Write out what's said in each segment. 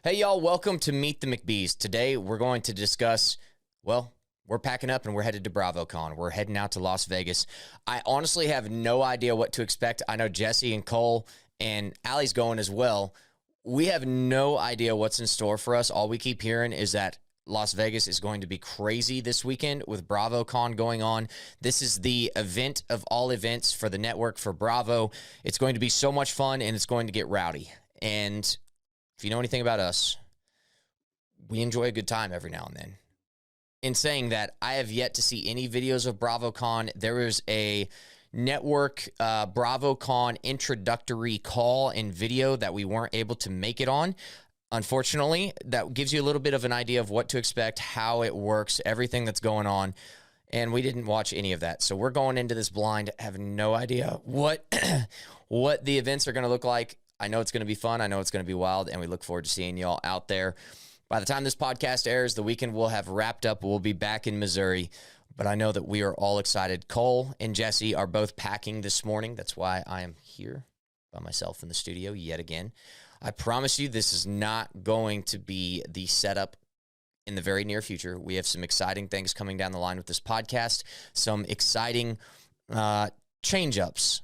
Hey, y'all, welcome to Meet the McBees. Today, we're going to discuss, we're packing up and we're headed to Bravocon. We're heading out to Las Vegas. I honestly have no idea what to expect. I know Jesse and Cole and Allie's going as well. We have no idea what's in store for us. All we keep hearing is that Las Vegas is going to be crazy this weekend with Bravocon going on. This is the event of all events for the network, for Bravo. It's going to be so much fun, and it's going to get rowdy. And if you know anything about us, we enjoy a good time every now and then. In saying that, I have yet to see any videos of Bravocon. There is a network Bravocon introductory call and video that we weren't able to make it on. Unfortunately, that gives you a little bit of an idea of what to expect, how it works, everything that's going on. And we didn't watch any of that. So we're going into this blind, having no idea what the events are going to look like. I know it's going to be fun. I know it's going to be wild, and we look forward to seeing y'all out there. By the time this podcast airs, the weekend will have wrapped up. We'll be back in Missouri, but I know that we are all excited. Cole and Jesse are both packing this morning. That's why I am here by myself in the studio yet again. I promise you this is not going to be the setup in the very near future. We have some exciting things coming down the line with this podcast, some exciting change-ups,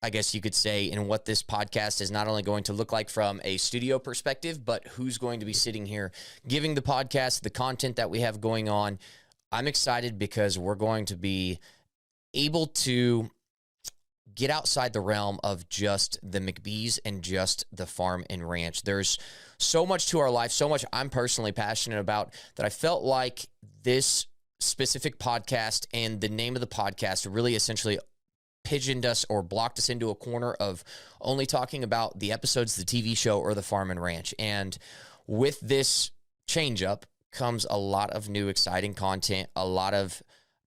I guess you could say, in what this podcast is not only going to look like from a studio perspective, but who's going to be sitting here giving the podcast the content that we have going on. I'm excited because we're going to be able to get outside the realm of just the McBees and just the farm and ranch. There's so much to our life, so much I'm personally passionate about, that I felt like this specific podcast and the name of the podcast really essentially pigeoned us or blocked us into a corner of only talking about the episodes, the TV show, or the farm and ranch. And with this change up comes a lot of new exciting content, a lot of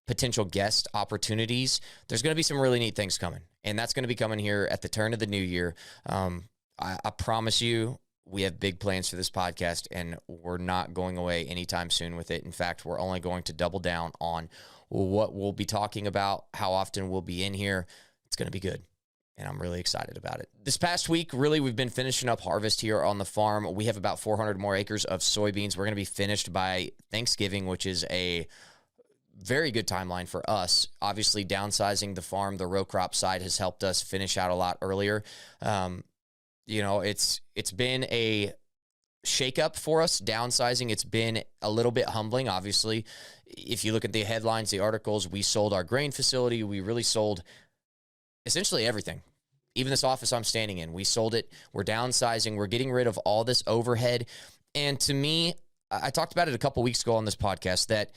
potential guest opportunities. There's going to be some really neat things coming, and that's going to be coming here at the turn of the new year. I promise you, we have big plans for this podcast, and we're not going away anytime soon with it. In fact, we're only going to double down on what we'll be talking about, how often we'll be in here. It's going to be good, and I'm really excited about it. This past week, really, we've been finishing up harvest here on the farm. We have about 400 more acres of soybeans. We're going to be finished by Thanksgiving, which is a very good timeline for us. Obviously, downsizing the farm, the row crop side, has helped us finish out a lot earlier. It's been a shakeup for us. Downsizing, it's been a little bit humbling, obviously. If you look at the headlines, the articles, we sold our grain facility. We really sold essentially everything. Even this office I'm standing in, we sold it. We're downsizing. We're getting rid of all this overhead. And to me, I talked about it a couple weeks ago on this podcast, that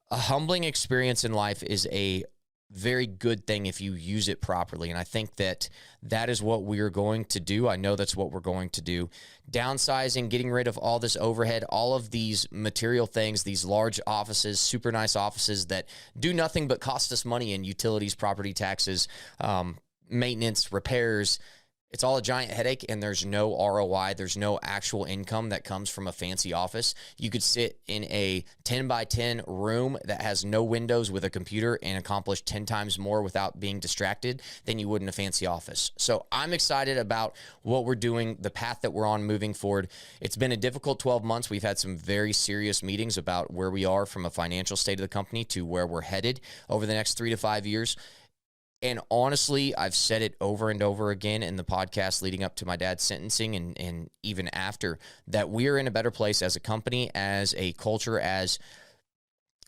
a humbling experience in life is a very good thing if you use it properly. And I think that that is what we're going to do. I know that's what we're going to do. Downsizing, getting rid of all this overhead, all of these material things, these large offices, super nice offices that do nothing but cost us money in utilities, property taxes, maintenance, repairs. It's all a giant headache, and there's no ROI. There's no actual income that comes from a fancy office. You could sit in a 10 by 10 room that has no windows with a computer and accomplish 10 times more without being distracted than you would in a fancy office. So I'm excited about what we're doing, the path that we're on moving forward. It's been a difficult 12 months. We've had some very serious meetings about where we are from a financial state of the company to where we're headed over the next 3 to 5 years. And honestly, I've said it over and over again in the podcast leading up to my dad's sentencing and even after, that we are in a better place as a company, as a culture, as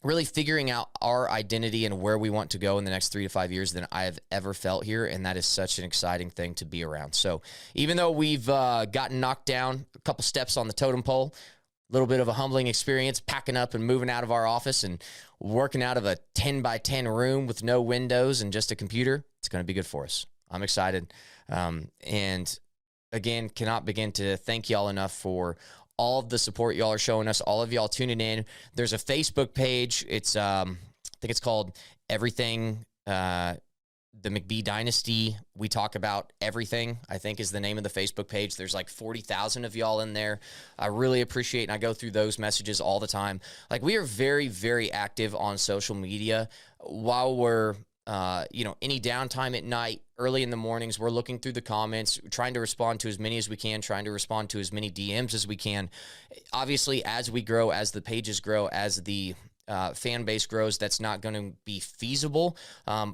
really figuring out our identity and where we want to go in the next 3 to 5 years than I have ever felt here. And that is such an exciting thing to be around. So even though we've gotten knocked down a couple steps on the totem pole, a little bit of a humbling experience packing up and moving out of our office and working out of a 10 by 10 room with no windows and just a computer, it's going to be good for us. I'm excited. And again, cannot begin to thank y'all enough for all of the support y'all are showing us, all of y'all tuning in. There's a Facebook page. It's, I think it's called Everything, the McBee Dynasty. We talk about everything, I think, is the name of the Facebook page. There's like 40,000 of y'all in there. I really appreciate, and I go through those messages all the time. Like, we are very, very active on social media while we're, any downtime at night, early in the mornings. We're looking through the comments, trying to respond to as many as we can, trying to respond to as many DMs as we can. Obviously, as we grow, as the pages grow, as the fan base grows, that's not going to be feasible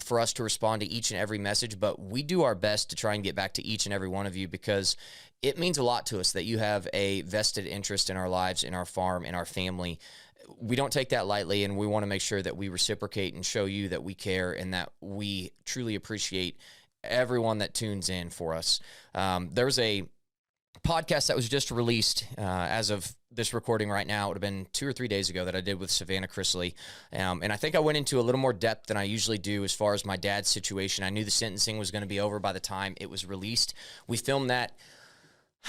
for us to respond to each and every message, but we do our best to try and get back to each and every one of you, because it means a lot to us that you have a vested interest in our lives, in our farm, in our family. We don't take that lightly, and we want to make sure that we reciprocate and show you that we care and that we truly appreciate everyone that tunes in for us. There's a podcast that was just released as of this recording right now. It would have been 2 or 3 days ago that I did with Savannah Chrisley. And I think I went into a little more depth than I usually do as far as my dad's situation. I knew the sentencing was going to be over by the time it was released. We filmed that,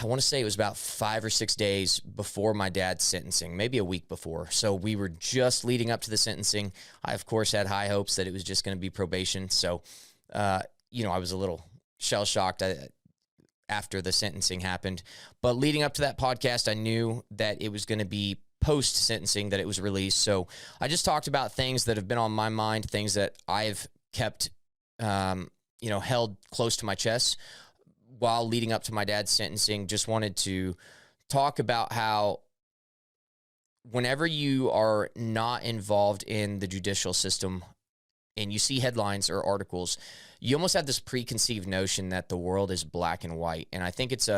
I want to say it was about 5 or 6 days before my dad's sentencing, maybe a week before. So we were just leading up to the sentencing. I, of course, had high hopes that it was just going to be probation. So, I was a little shell-shocked after the sentencing happened. But leading up to that podcast, I knew that it was going to be post-sentencing that it was released. So I just talked about things that have been on my mind, things that I've kept, held close to my chest while leading up to my dad's sentencing. Just wanted to talk about how whenever you are not involved in the judicial system and you see headlines or articles, you almost have this preconceived notion that the world is black and white. And I think it's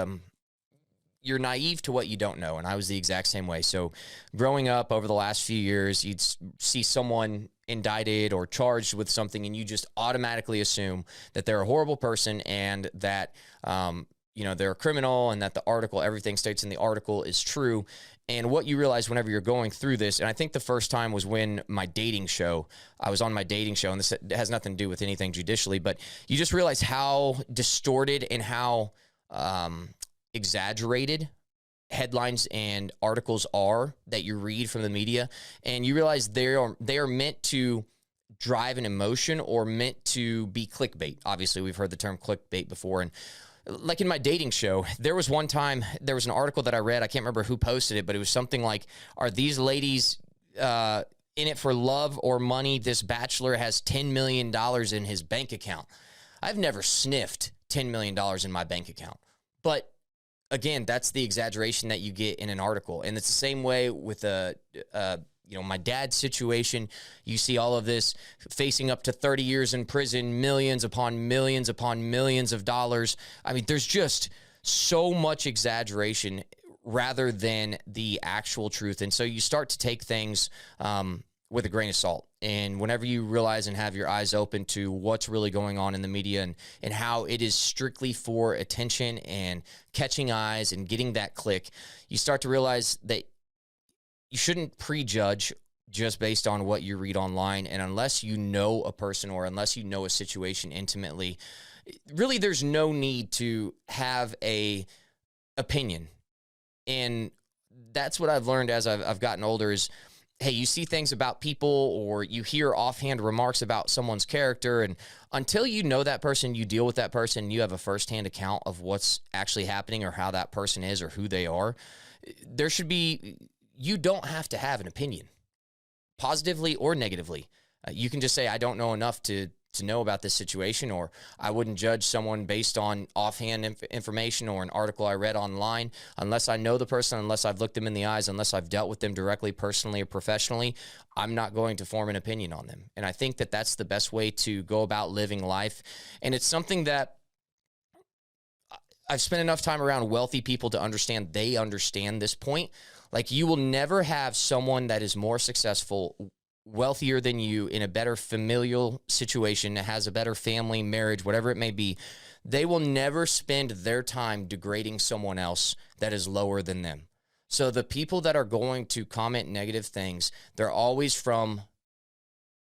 you're naive to what you don't know. And I was the exact same way. So growing up over the last few years, you'd see someone indicted or charged with something, and you just automatically assume that they're a horrible person and that they're a criminal, and that the article, everything states in the article, is true. And what you realize whenever you're going through this, and I think the first time was when I was on my dating show, and this has nothing to do with anything judicially, but you just realize how distorted and how exaggerated headlines and articles are that you read from the media. And you realize they are meant to drive an emotion or meant to be clickbait. Obviously, we've heard the term clickbait before. And like in my dating show, there was one time, there was an article that I read, I can't remember who posted it, but it was something like, are these ladies in it for love or money? This bachelor has $10 million in his bank account. I've never sniffed $10 million in my bank account. But again, that's the exaggeration that you get in an article. And it's the same way with my dad's situation. You see all of this facing up to 30 years in prison, millions upon millions upon millions of dollars. I mean, there's just so much exaggeration rather than the actual truth. And so you start to take things with a grain of salt. And whenever you realize and have your eyes open to what's really going on in the media and how it is strictly for attention and catching eyes and getting that click, you start to realize that you shouldn't prejudge just based on what you read online. And unless you know a person or unless you know a situation intimately, really there's no need to have a opinion. And that's what I've learned as I've gotten older is, hey, you see things about people or you hear offhand remarks about someone's character, and until you know that person, you deal with that person, you have a firsthand account of what's actually happening or how that person is or who they are, you don't have to have an opinion, positively or negatively. You can just say, I don't know enough to know about this situation, or I wouldn't judge someone based on offhand information or an article I read online. Unless I know the person, unless I've looked them in the eyes, unless I've dealt with them directly, personally or professionally, I'm not going to form an opinion on them. And I think that that's the best way to go about living life. And it's something that I've spent enough time around wealthy people to understand they understand this point. Like, you will never have someone that is more successful, wealthier than you, in a better familial situation, that has a better family, marriage, whatever it may be. They will never spend their time degrading someone else that is lower than them. So the people that are going to comment negative things, they're always from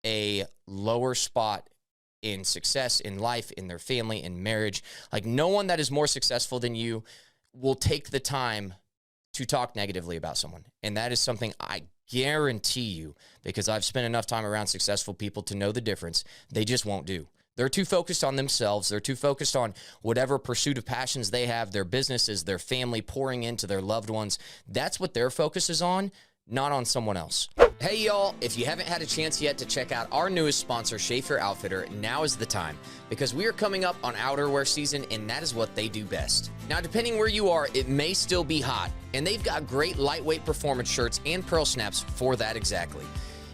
a lower spot in success, in life, in their family, in marriage. Like, no one that is more successful than you will take the time to talk negatively about someone. And that is something I guarantee you, because I've spent enough time around successful people to know the difference, they just won't do. They're too focused on themselves. They're too focused on whatever pursuit of passions they have, their businesses, their family, pouring into their loved ones. That's what their focus is on, not on someone else. Hey y'all, if you haven't had a chance yet to check out our newest sponsor, Schaefer Outfitter, now is the time, because we are coming up on outerwear season and that is what they do best. Now, depending where you are, it may still be hot, and they've got great lightweight performance shirts and pearl snaps for that exactly.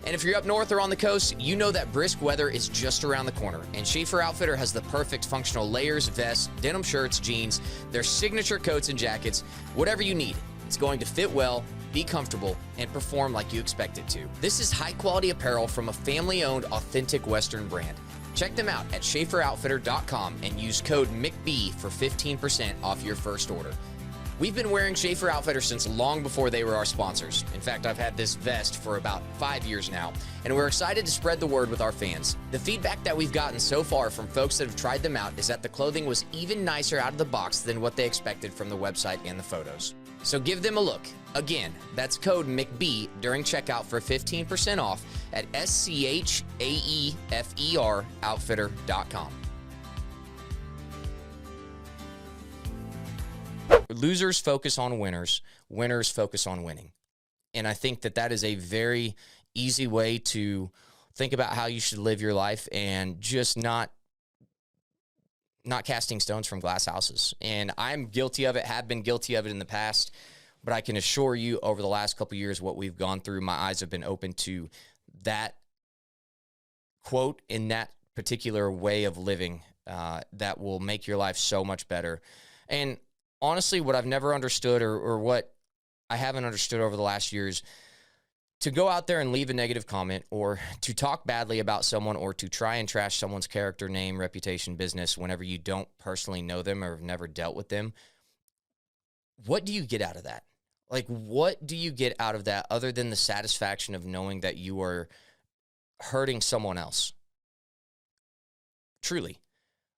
And if you're up north or on the coast, you know that brisk weather is just around the corner, and Schaefer Outfitter has the perfect functional layers, vests, denim shirts, jeans, their signature coats and jackets, whatever you need. It's going to fit well, be comfortable, and perform like you expect it to. This is high-quality apparel from a family-owned, authentic Western brand. Check them out at SchaeferOutfitter.com and use code McBee for 15% off your first order. We've been wearing Schaefer Outfitter since long before they were our sponsors. In fact, I've had this vest for about 5 years now, and we're excited to spread the word with our fans. The feedback that we've gotten so far from folks that have tried them out is that the clothing was even nicer out of the box than what they expected from the website and the photos. So give them a look. Again, that's code McBee during checkout for 15% off at SCHAEFER Outfitter.com. Losers focus on winners. Winners focus on winning. And I think that that is a very easy way to think about how you should live your life and just not casting stones from glass houses. And I'm guilty of it, have been guilty of it in the past. But I can assure you over the last couple of years, what we've gone through, my eyes have been open to that quote in that particular way of living that will make your life so much better. And honestly, what I've never understood or what I haven't understood over the last years, to go out there and leave a negative comment or to talk badly about someone or to try and trash someone's character, name, reputation, business whenever you don't personally know them or have never dealt with them, what do you get out of that? Like, what do you get out of that other than the satisfaction of knowing that you are hurting someone else? Truly.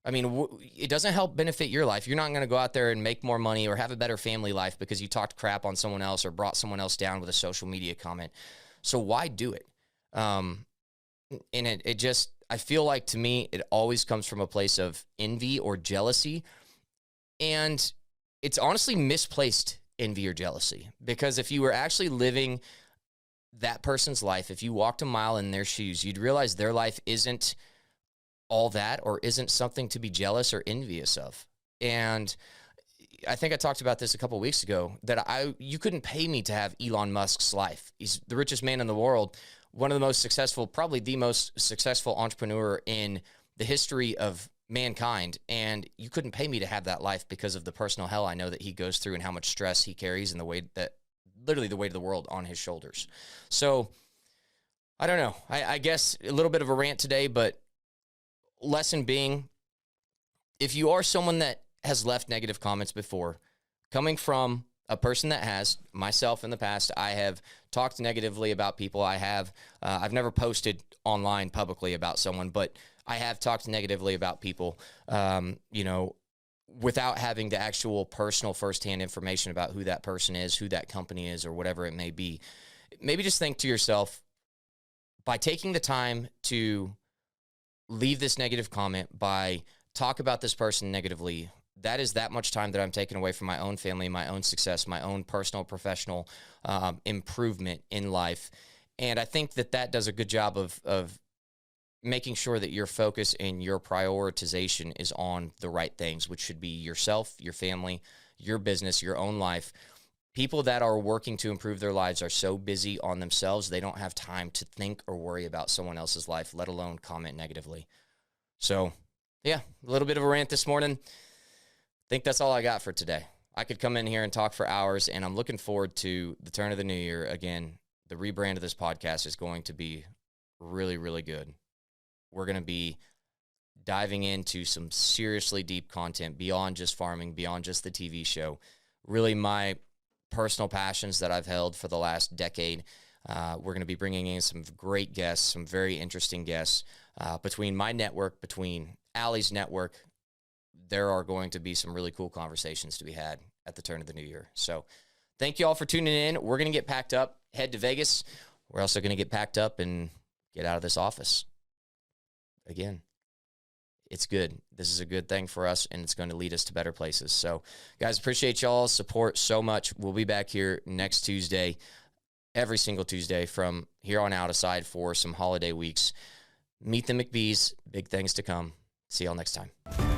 I mean, it doesn't help benefit your life. You're not going to go out there and make more money or have a better family life because you talked crap on someone else or brought someone else down with a social media comment. So why do it? And it just, I feel like to me, it always comes from a place of envy or jealousy. And it's honestly misplaced envy or jealousy, because if you were actually living that person's life, if you walked a mile in their shoes, you'd realize their life isn't all that or isn't something to be jealous or envious of. And I think I talked about this a couple of weeks ago, that you couldn't pay me to have Elon Musk's life. He's the richest man in the world, one of the most successful, probably the most successful entrepreneur in the history of mankind, and you couldn't pay me to have that life because of the personal hell I know that he goes through and how much stress he carries and the weight of the world on his shoulders. So I don't know. I guess a little bit of a rant today, but lesson being, if you are someone that has left negative comments before, coming from a person that has, myself in the past, I have talked negatively about people. I've never posted online publicly about someone, but I have talked negatively about people, without having the actual personal firsthand information about who that person is, who that company is, or whatever it may be. Maybe just think to yourself, by taking the time to leave this negative comment, by talk about this person negatively, that is that much time that I'm taking away from my own family, my own success, my own personal, professional improvement in life. And I think that does a good job of making sure that your focus and your prioritization is on the right things, which should be yourself, your family, your business, your own life. People that are working to improve their lives are so busy on themselves, they don't have time to think or worry about someone else's life, let alone comment negatively. So, yeah, a little bit of a rant this morning. I think that's all I got for today. I could come in here and talk for hours, and I'm looking forward to the turn of the new year. Again, the rebrand of this podcast is going to be really, really good. We're going to be diving into some seriously deep content beyond just farming, beyond just the TV show. Really my personal passions that I've held for the last decade. We're going to be bringing in some great guests, some very interesting guests. Between my network, between Allie's network, there are going to be some really cool conversations to be had at the turn of the new year. So thank you all for tuning in. We're going to get packed up, head to Vegas. We're also going to get packed up and get out of this office. Again, it's good. This is a good thing for us, and it's going to lead us to better places. So, guys, appreciate y'all's support so much. We'll be back here next Tuesday. every single Tuesday from here on out, aside for some holiday weeks. Meet the McBees. Big things to come. See y'all next time.